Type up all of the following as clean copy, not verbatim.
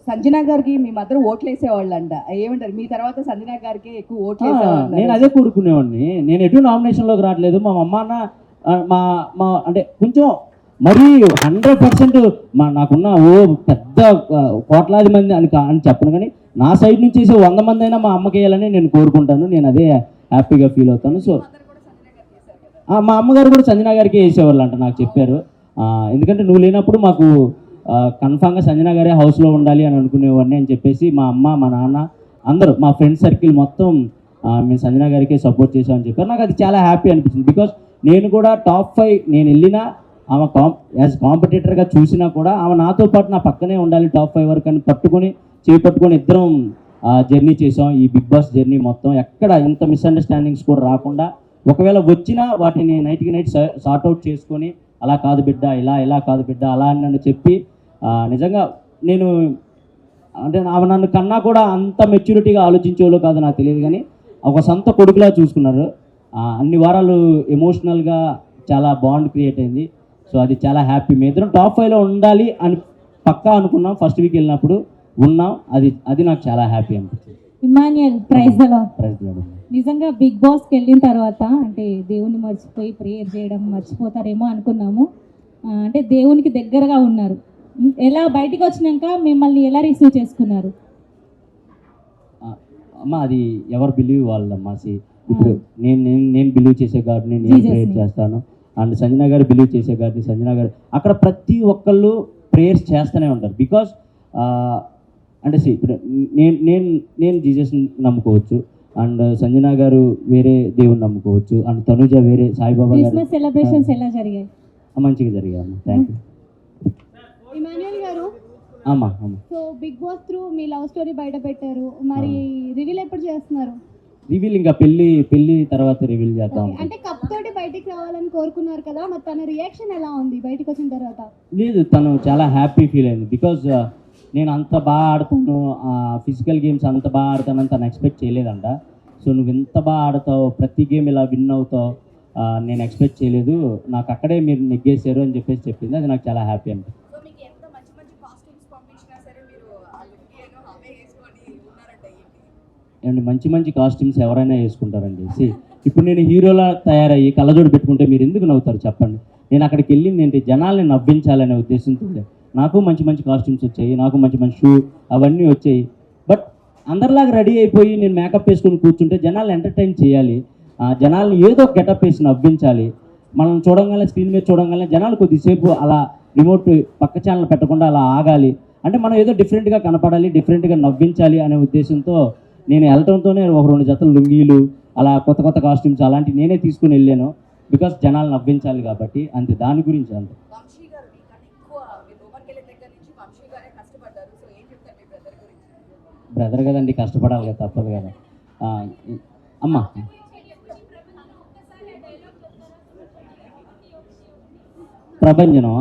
సంజన గారికి మీ మధ్య ఓట్లు వేసేవాళ్ళు అంట, ఏమంటారు? మీ తర్వాత సంజన గారికి ఎక్కువ ఓట్లు వేసేవాళ్ళు. నేను అదే కోరుకునేవాడిని. నేను ఎటు నామినేషన్లోకి రావట్లేదు. మా అమ్మ అన్న మా మా అంటే కొంచెం మరీ 100% నాకున్న పెద్ద కోట్లాది మంది అని చెప్పను, కానీ నా సైడ్ నుంచి వేసే 100 మంది అయినా మా అమ్మకి వేయాలని నేను కోరుకుంటాను. నేను అదే హ్యాపీగా ఫీల్ అవుతాను. సో మా అమ్మగారు కూడా సంజన గారికి వేసేవాళ్ళు అంట, నాకు చెప్పారు. ఎందుకంటే నువ్వు లేనప్పుడు మాకు కన్ఫామ్గా సంజన గారే హౌస్లో ఉండాలి అని అనుకునేవాడిని అని చెప్పేసి మా అమ్మ, మా నాన్న, అందరూ మా ఫ్రెండ్ సర్కిల్ మొత్తం మేము సంజన గారికి సపోర్ట్ చేసామని చెప్పారు. నాకు అది చాలా హ్యాపీ అనిపించింది. బికాస్ నేను కూడా టాప్ 5 నేను వెళ్ళినా ఆమె యాజ్ కాంపిటీటర్గా చూసినా కూడా ఆమె నాతో పాటు నా పక్కనే ఉండాలి టాప్ 5 వరకు అని చేపట్టుకొని ఇద్దరం జర్నీ చేసాం. ఈ బిగ్ బాస్ జర్నీ మొత్తం ఎక్కడ ఇంత మిస్అండర్స్టాండింగ్స్ కూడా రాకుండా, ఒకవేళ వచ్చినా వాటిని నైట్కి నైట్ సార్ట్అవుట్ చేసుకొని, అలా కాదు బిడ్డ, ఇలా కాదు బిడ్డ, అలా అని నన్ను చెప్పి నిజంగా నేను అంటే ఆమె నన్ను కన్నా కూడా అంత మెచ్యూరిటీగా ఆలోచించేవాళ్ళు కాదు నాకు తెలియదు, కానీ ఒక సొంత కొడుకులా చూసుకున్నారు. అన్ని వారాలు ఎమోషనల్గా చాలా బాండ్ క్రియేట్ అయింది. సో అది చాలా హ్యాపీ. మీ ఇద్దరం టాప్ 5లో ఉండాలి అని పక్కా అనుకున్నాం. ఫస్ట్ వీక్ వెళ్ళినప్పుడు ఉన్నాం. అది నాకు చాలా హ్యాపీ అనిపించింది. ఇమాన్యుయల్, ప్రైజ్ నిజంగా బిగ్ బాస్కి వెళ్ళిన తర్వాత అంటే దేవుని మర్చిపోయి ప్రేయర్ చేయడం మర్చిపోతారేమో అనుకున్నాము. అంటే దేవునికి దగ్గరగా ఉన్నారు. ఎలా బయటికి వచ్చినాక మిమ్మల్ని ఎలా రిసీవ్ చేసుకున్నారు? అమ్మ అది ఎవరు బిలీవ్ వాళ్ళమ్మా. ఇప్పుడు నేను బిలీవ్ చేసే గాడిని నేను ప్రేయర్ చేస్తాను, అండ్ సంజన గారు బిలీవ్ చేసే గాడిని సంజన గారు. అక్కడ ప్రతి ఒక్కళ్ళు ప్రేయర్స్ చేస్తూనే ఉంటారు. బికాస్ అంటే ఇప్పుడు నేను జీసస్ని నమ్ముకోవచ్చు, అండ్ సంజన గారు వేరే దేవుని నమ్ముకోవచ్చు, అండ్ తనుజ వేరే సాయిబాబా గారు. సెలబ్రేషన్స్ ఎలా జరిగాయి? మంచిగా జరిగాయి అమ్మ. Thank you. ఇమాన్యుయల్ గారు, అమ్మా సో బిగ్ బాస్ త్రూ మీ లవ్ స్టోరీ బయట పెట్టారు, మరి రివీల్ ఎప్పుడు చేస్తున్నారు? రివీల్ ఇంకా పెళ్లి తర్వాత రివీల్ చేద్దాం. అంటే కప్ తోటి బయటికి రావాలని కోరుకున్నారు కదా, మరి తన రియాక్షన్ ఎలా ఉంది బయటకు వచ్చిన తర్వాత? లేదు, తను చాలా హ్యాపీ ఫీల్ అయింది. బికాజ్ నేను అంత బాగా ఆడతాను, ఫిజికల్ గేమ్స్ అంత బాగా ఆడతానని తను ఎక్స్పెక్ట్ చేయలేదంట. సో నువ్వు ఎంత బాగా ఆడతావు, ప్రతి గేమ్ ఇలా విన్ అవుతావు, నేను ఎక్స్పెక్ట్ చేయలేదు, నాకు అక్కడే మీరు నెగ్గేశారు అని చెప్పేసి చెప్పింది. అది నాకు చాలా హ్యాపీ అనిపించింది. అండ్ మంచి కాస్ట్యూమ్స్ ఎవరైనా వేసుకుంటారండి. ఇప్పుడు నేను హీరోలా తయారయ్యి కళ్ళజోడు పెట్టుకుంటే మీరు ఎందుకు నవ్వుతారు చెప్పండి? నేను అక్కడికి వెళ్ళింది ఏంటి, జనాల్ని నవ్వించాలనే ఉద్దేశంతో. నాకు మంచి కాస్ట్యూమ్స్ వచ్చాయి, నాకు మంచి షూ అవన్నీ వచ్చాయి. బట్ అందరిలాగా రెడీ అయిపోయి నేను మేకప్ వేసుకొని కూర్చుంటే జనాలు ఎంటర్టైన్ చేయాలి, జనాల్ని ఏదో గెటప్ వేసి నవ్వించాలి. మనం చూడంగానే స్క్రీన్ మీద చూడంగానే జనాలు కొద్దిసేపు అలా రిమోట్ పక్క ఛానల్ పెట్టకుండా అలా ఆగాలి. అంటే మనం ఏదో డిఫరెంట్గా కనపడాలి, డిఫరెంట్గా నవ్వించాలి అనే ఉద్దేశంతో నేను వెళ్ళటంతోనే ఒక 2 జతలు లుంగీలు, అలా కొత్త కాస్ట్యూమ్స్ అలాంటివి నేనే తీసుకుని వెళ్ళాను. బికాస్ జనాలు నవ్వించాలి కాబట్టి, అంతే, దాని గురించి అంతే. బ్రదర్ కదండి, కష్టపడాలి కదా, తప్పదు కదా. అమ్మా ప్రభంజనం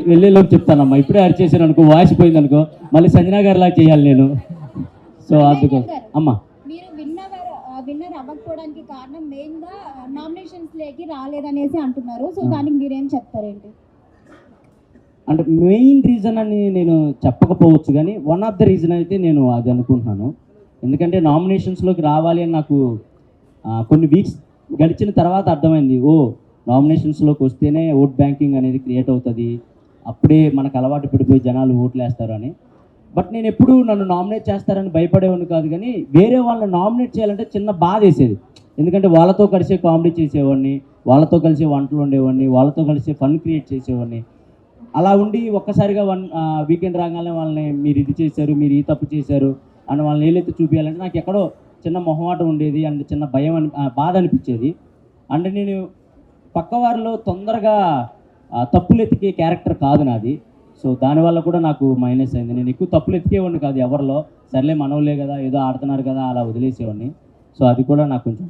వెళ్ళేలోపు చెప్తానమ్మా. ఇప్పుడే అరిచేసాను అనుకో, వాయిస్ పోయింది అనుకో, మళ్ళీ సంజన గారిలా చేయాలి నేను. సో అందుకోసం అమ్మా. మీరు విన్నర్ అవ్వకపోవడానికి కారణం మెయిన్ గా నామినేషన్స్ లేకి రాలేదనేసి అంటున్నారు. సో దానికి మీరేం చెప్తారేంటి? అంటే మెయిన్ రీజన్ అని నేను చెప్పకపోవచ్చు, కానీ వన్ ఆఫ్ ద రీజన్ అయితే నేను అది అనుకుంటున్నాను. ఎందుకంటే నామినేషన్స్లోకి రావాలి అని నాకు కొన్ని వీక్స్ గడిచిన తర్వాత అర్థమైంది. నామినేషన్స్లోకి వస్తేనే ఓట్ బ్యాంకింగ్ అనేది క్రియేట్ అవుతుంది, అప్పుడే మనకు అలవాటు పడిపోయి జనాలు ఓట్లు వేస్తారు అని. బట్ నేను ఎప్పుడు నన్ను నామినేట్ చేస్తారని భయపడేవాడిని కాదు, కానీ వేరే వాళ్ళని నామినేట్ చేయాలంటే చిన్న బాధ వేసేది. ఎందుకంటే వాళ్ళతో కలిసి కామెడీ చేసేవాడిని, వాళ్ళతో కలిసి వంటలు ఉండేవాడిని, వాళ్ళతో కలిసి ఫన్ క్రియేట్ చేసేవాడిని. అలా ఉండి ఒక్కసారిగా వీకెండ్ రాగానే వాళ్ళని మీరు ఇది చేశారు, మీరు ఈ తప్పు చేశారు అని వాళ్ళని ఏలైతే చూపించాలంటే నాకు ఎక్కడో చిన్న మొహమాటం ఉండేది, అండ్ చిన్న భయం బాధ అనిపించేది. అంటే నేను పక్కవారిలో తొందరగా తప్పులు ఎతికే క్యారెక్టర్ కాదు నాది. సో దానివల్ల కూడా నాకు మైనస్ అయింది. నేను ఎక్కువ తప్పులు ఎతికేవాడిని కాదు ఎవరిలో, సర్లే మనవులే కదా, ఏదో ఆడుతున్నారు కదా, అలా వదిలేసేవాడిని. సో అది కూడా నాకు కొంచెం